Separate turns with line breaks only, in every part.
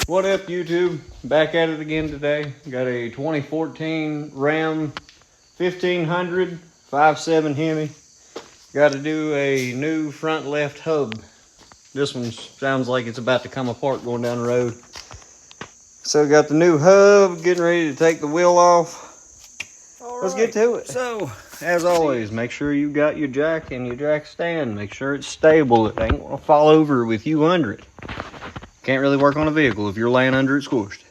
What up, YouTube? Back at it again today. Got a 2014 Ram 1500 5.7 Hemi. Got to do a new front left hub. This one sounds like it's about to come apart going down the road. So got the new hub, getting ready to take the wheel off. Let's get to it. So, as always, make sure you got your jack and your jack stand. Make sure it's stable. It ain't gonna fall over with you under it. Can't really work on a vehicle if you're laying under it squished.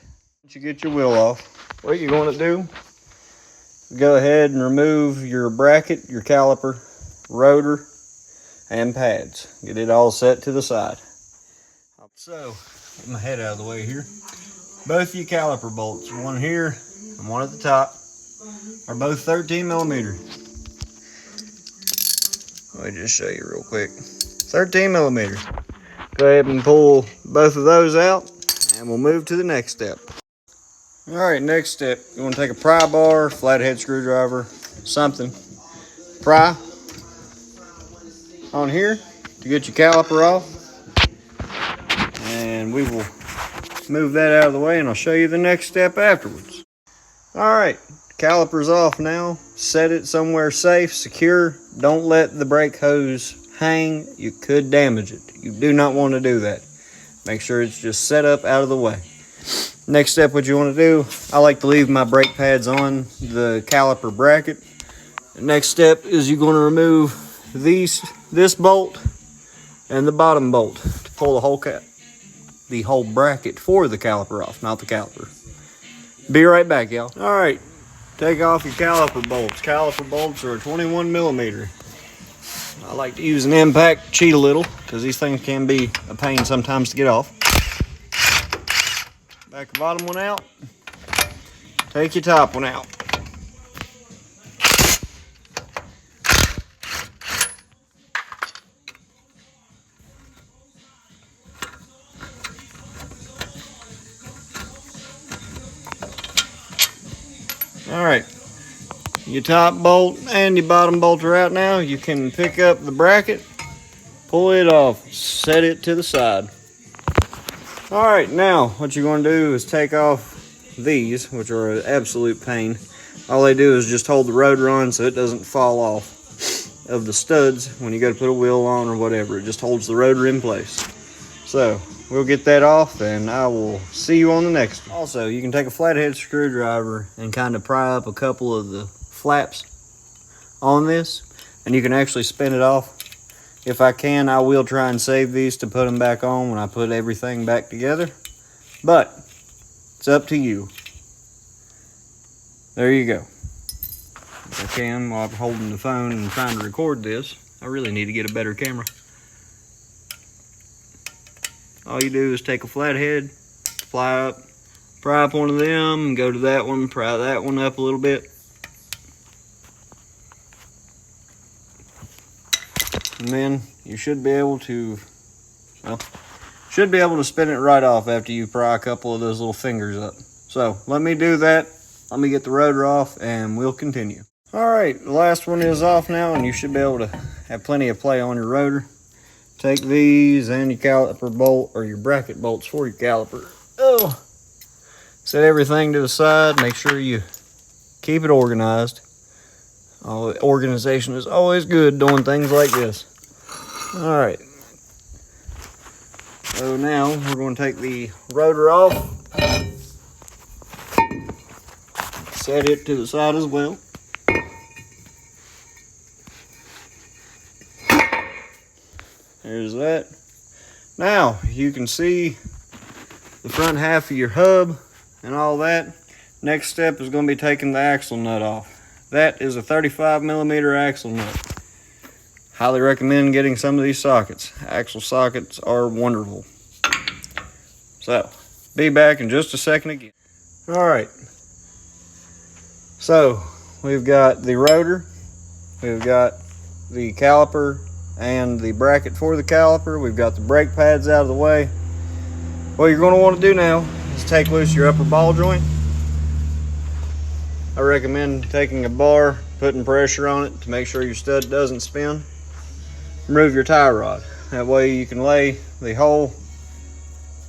Once you get your wheel off, what you're going to do, go ahead and remove your bracket, your caliper, rotor, and pads. Get it all set to the side. So, get my head out of the way here. Both your caliper bolts, one here and one at the top, are both 13 millimeter. Let me just show you real quick. 13 millimeter. Go ahead and pull both of those out, and we'll move to the next step. All right, next step, you want to take a pry bar, flathead screwdriver, something. Pry on here to get your caliper off, and we will move that out of the way, and I'll show you the next step afterwards. All right, caliper's off now. Set it somewhere safe, secure. Don't let the brake hose hang. You could damage it. You do not want to do that. Make sure it's just set up out of the way. Next step, what you want to do, I like to leave my brake pads on the caliper bracket. The next step is you're going to remove this bolt and the bottom bolt to pull the whole bracket for the caliper off, not the caliper. Be right back, y'all. All right, take off your caliper bolts. Caliper bolts are 21 millimeter. I like to use an impact, cheat a little, because these things can be a pain sometimes to get off. Back the bottom one out. Take your top one out. All right. Your top bolt and your bottom bolt are out now. You can pick up the bracket, pull it off, set it to the side. All right, now what you're going to do is take off these, which are an absolute pain. All they do is just hold the rotor on so it doesn't fall off of the studs when you go to put a wheel on or whatever. It just holds the rotor in place. So we'll get that off, and I will see you on the next one. Also, you can take a flathead screwdriver and kind of pry up a couple of the flaps on this, and you can actually spin it off. If I can, I will try and save these to put them back on when I put everything back together, but it's up to you. There you go. If I can, while I'm holding the phone and trying to record this, I really need to get a better camera. All you do is take a flathead, pry up one of them, go to that one, pry that one up a little bit. And then you should be able to, spin it right off after you pry a couple of those little fingers up. So let me do that. Let me get the rotor off and we'll continue. All right, the last one is off now, and you should be able to have plenty of play on your rotor. Take these and your caliper bolt, or your bracket bolts for your caliper. Oh, set everything to the side. Make sure you keep it organized. Organization is always good doing things like this. All right. So now we're going to take the rotor off. Set it to the side as well. There's that. Now you can see the front half of your hub and all that. Next step is going to be taking the axle nut off. That is a 35 millimeter axle nut. Highly recommend getting some of these sockets. Axle sockets are wonderful. So, be back in just a second again. All right. So, we've got the rotor, we've got the caliper and the bracket for the caliper. We've got the brake pads out of the way. What you're going to want to do now is take loose your upper ball joint. I recommend taking a bar, putting pressure on it to make sure your stud doesn't spin. Remove your tie rod. That way you can lay the whole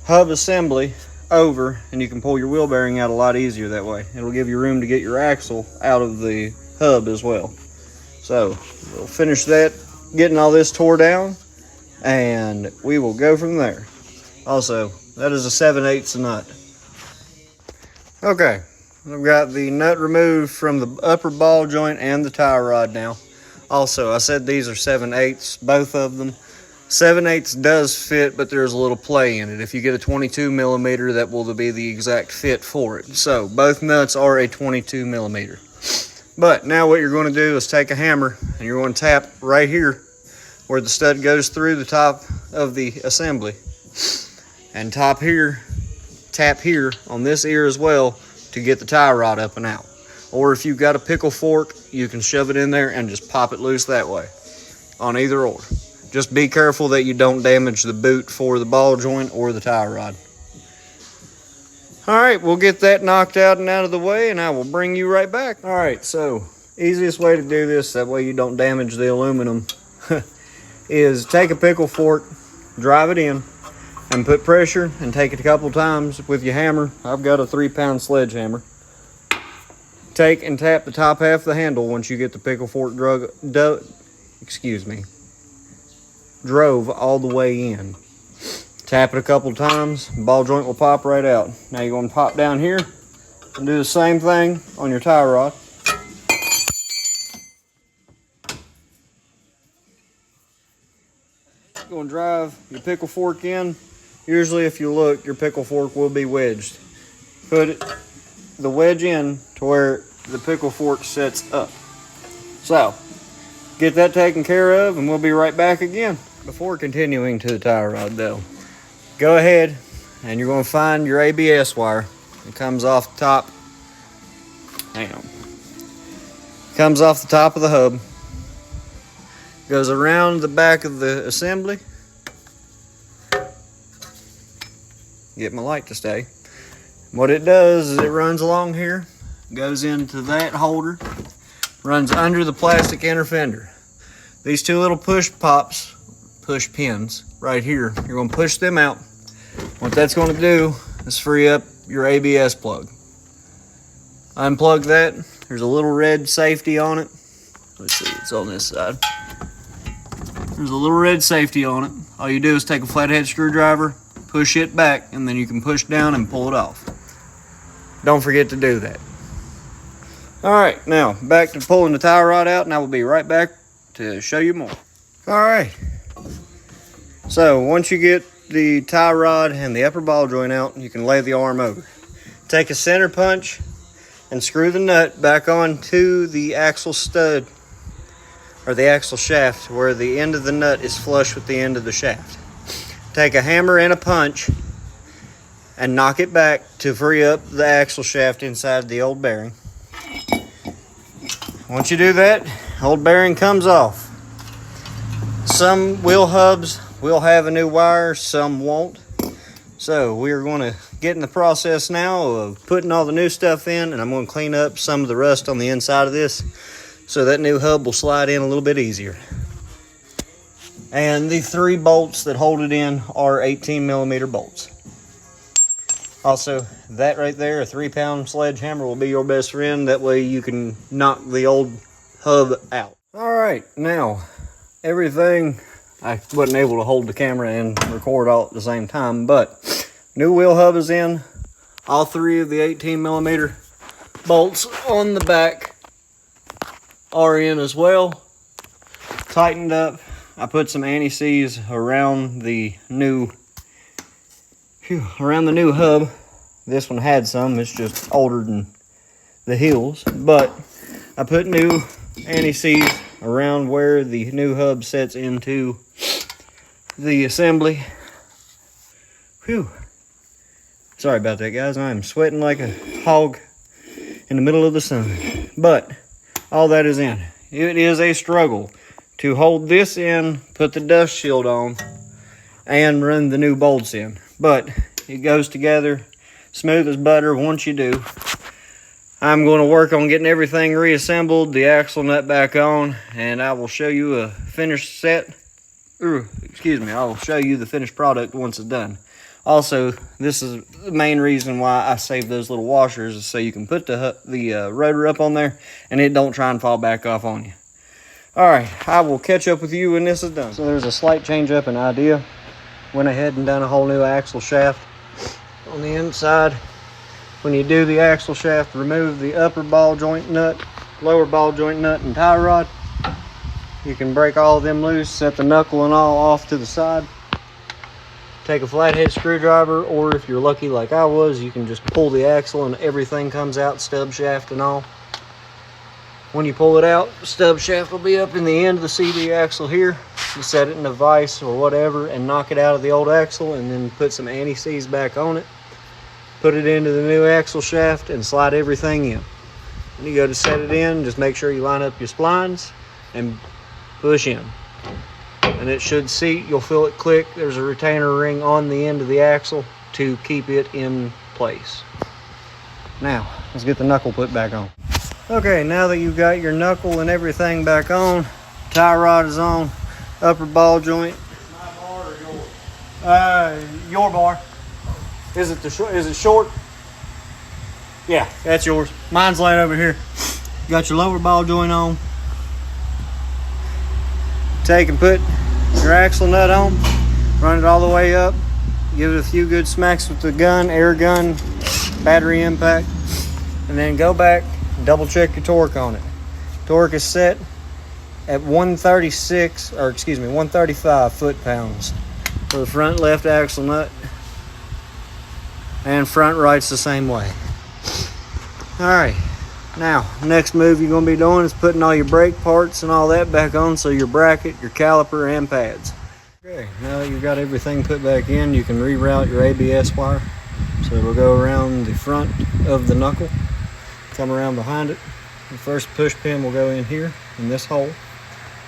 hub assembly over, and you can pull your wheel bearing out a lot easier that way. It'll give you room to get your axle out of the hub as well. So we'll finish that, getting all this tore down, and we will go from there. Also, that is a 7/8 nut. Okay, I've got the nut removed from the upper ball joint and the tie rod now. Also, I said these are 7/8, both of them. 7/8 does fit, but there's a little play in it. If you get a 22 millimeter, that will be the exact fit for it. So both nuts are a 22 millimeter. But now what you're going to do is take a hammer and you're going to tap right here where the stud goes through the top of the assembly, and tap here on this ear as well to get the tie rod up and out. Or if you've got a pickle fork, you can shove it in there and just pop it loose that way, on either or. Just be careful that you don't damage the boot for the ball joint or the tie rod. All right, we'll get that knocked out and out of the way, and I will bring you right back. All right, so easiest way to do this, that way you don't damage the aluminum, is take a pickle fork, drive it in, and put pressure, and take it a couple times with your hammer. I've got a 3-pound sledgehammer. Take and tap the top half of the handle once you get the pickle fork drove all the way in. Tap it a couple times, ball joint will pop right out. Now you're going to pop down here and do the same thing on your tie rod. You're going to drive your pickle fork in. Usually if you look, your pickle fork will be wedged. Put the wedge in to where the pickle fork sets up. So, get that taken care of and we'll be right back again. Before continuing to the tie rod though, go ahead and you're going to find your ABS wire. It comes off the top. Hang on. Comes off the top of the hub. Goes around the back of the assembly. Get my light to stay. What it does is it runs along here, goes into that holder, runs under the plastic inner fender. These two little push pins right here, you're going to push them out. What that's going to do is free up your ABS plug. Unplug that. There's a little red safety on it. Let's see, it's on this side. There's a little red safety on it. All you do is take a flathead screwdriver, push it back, and then you can push down and pull it off. Don't forget to do that. All right, now back to pulling the tie rod out, and I will be right back to show you more. All right. So once you get the tie rod and the upper ball joint out, you can lay the arm over. Take a center punch and screw the nut back onto the axle stud, or the axle shaft, where the end of the nut is flush with the end of the shaft. Take a hammer and a punch and knock it back to free up the axle shaft inside the old bearing. Once you do that, old bearing comes off. Some wheel hubs will have a new wire, some won't. So we're going to get in the process now of putting all the new stuff in, and I'm going to clean up some of the rust on the inside of this so that new hub will slide in a little bit easier. And the 3 bolts that hold it in are 18 millimeter bolts. Also, that right there, a 3-pound sledgehammer, will be your best friend. That way you can knock the old hub out. All right, now everything, I wasn't able to hold the camera and record all at the same time, but new wheel hub is in. All 3 of the 18 millimeter bolts on the back are in as well. Tightened up. I put some anti-seize around the new hub. This one had some, it's just older than the heels, but I put new anti-seize around where the new hub sets into the assembly. Whew. Sorry about that, guys. I'm sweating like a hog in the middle of the sun, but all that is in. It is a struggle to hold this in, put the dust shield on, and run the new bolts in. But it goes together smooth as butter once you do. I'm going to work on getting everything reassembled, the axle nut back on, and I will show you a finished set. I will show you the finished product once it's done. Also, this is the main reason why I save those little washers, is so you can put the rotor up on there and it don't try and fall back off on you. All right, I will catch up with you when this is done. So there's a slight change up in idea. Went ahead and done a whole new axle shaft on the inside. When you do the axle shaft, remove the upper ball joint nut, lower ball joint nut, and tie rod. You can break all of them loose, set the knuckle and all off to the side. Take a flathead screwdriver, or if you're lucky like I was, you can just pull the axle and everything comes out, stub shaft and all. When you pull it out, the stub shaft will be up in the end of the CD axle here. You set it in a vise or whatever and knock it out of the old axle, and then put some anti-seize back on it. Put it into the new axle shaft and slide everything in. When you go to set it in, just make sure you line up your splines and push in. And it should seat. You'll feel it click. There's a retainer ring on the end of the axle to keep it in place. Now, let's get the knuckle put back on. Okay, now that you've got your knuckle and everything back on, tie rod is on, upper ball joint. My bar or yours? Your bar. Is it short? Yeah, that's yours. Mine's laying over here. Got your lower ball joint on. Take and put your axle nut on, run it all the way up, give it a few good smacks with the gun, air gun, battery impact, and then go back and double check your torque on it. Torque is set at 135 foot-pounds for the front left axle nut, and front right's the same way. All right. Now, next move you're going to be doing is putting all your brake parts and all that back on, so your bracket, your caliper, and pads. Okay, now that you've got everything put back in, you can reroute your ABS wire. So it'll go around the front of the knuckle, come around behind it. The first push pin will go in here, in this hole.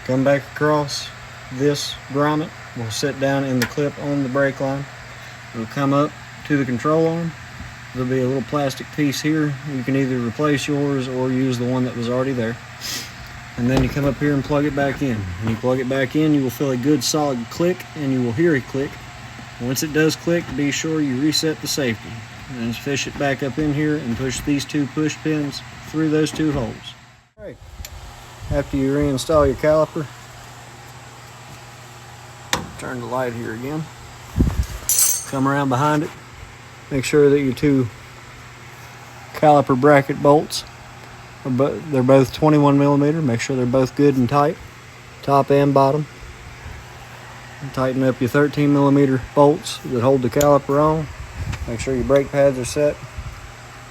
Come back across this grommet. Will sit down in the clip on the brake line. It'll come up to the control arm. There'll be a little plastic piece here. You can either replace yours or use the one that was already there. And then you come up here and plug it back in. When you plug it back in, you will feel a good solid click, and you will hear a click. Once it does click, be sure you reset the safety. And just fish it back up in here and push these two push pins through those two holes. All right. After you reinstall your caliper, turn the light here again. Come around behind it. Make sure that your two caliper bracket bolts, they're both 21 millimeter. Make sure they're both good and tight, top and bottom. And tighten up your 13 millimeter bolts that hold the caliper on. Make sure your brake pads are set.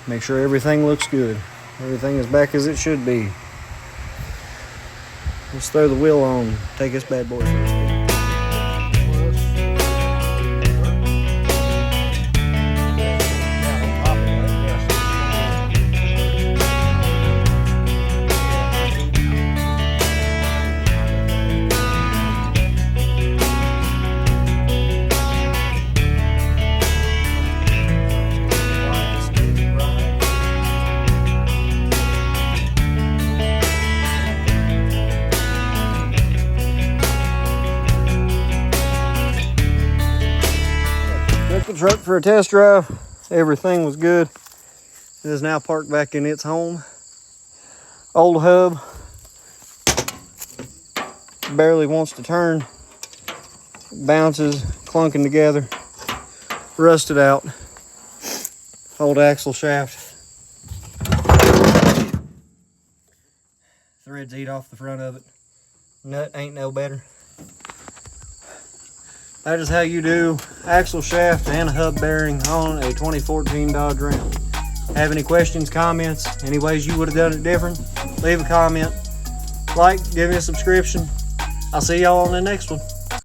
Make sure everything looks good. Everything is back as it should be. Let's throw the wheel on. Take this bad boy for a spin. Took the truck for a test drive. Everything was good. It is now parked back in its home. Old hub barely wants to turn. Bounces, clunking together. Rusted out. Old axle shaft. Threads eat off the front of it. Nut ain't no better. That is how you do axle shaft and a hub bearing on a 2014 Dodge Ram. Have any questions, comments, any ways you would have done it different? Leave a comment. Like, give me a subscription. I'll see y'all on the next one.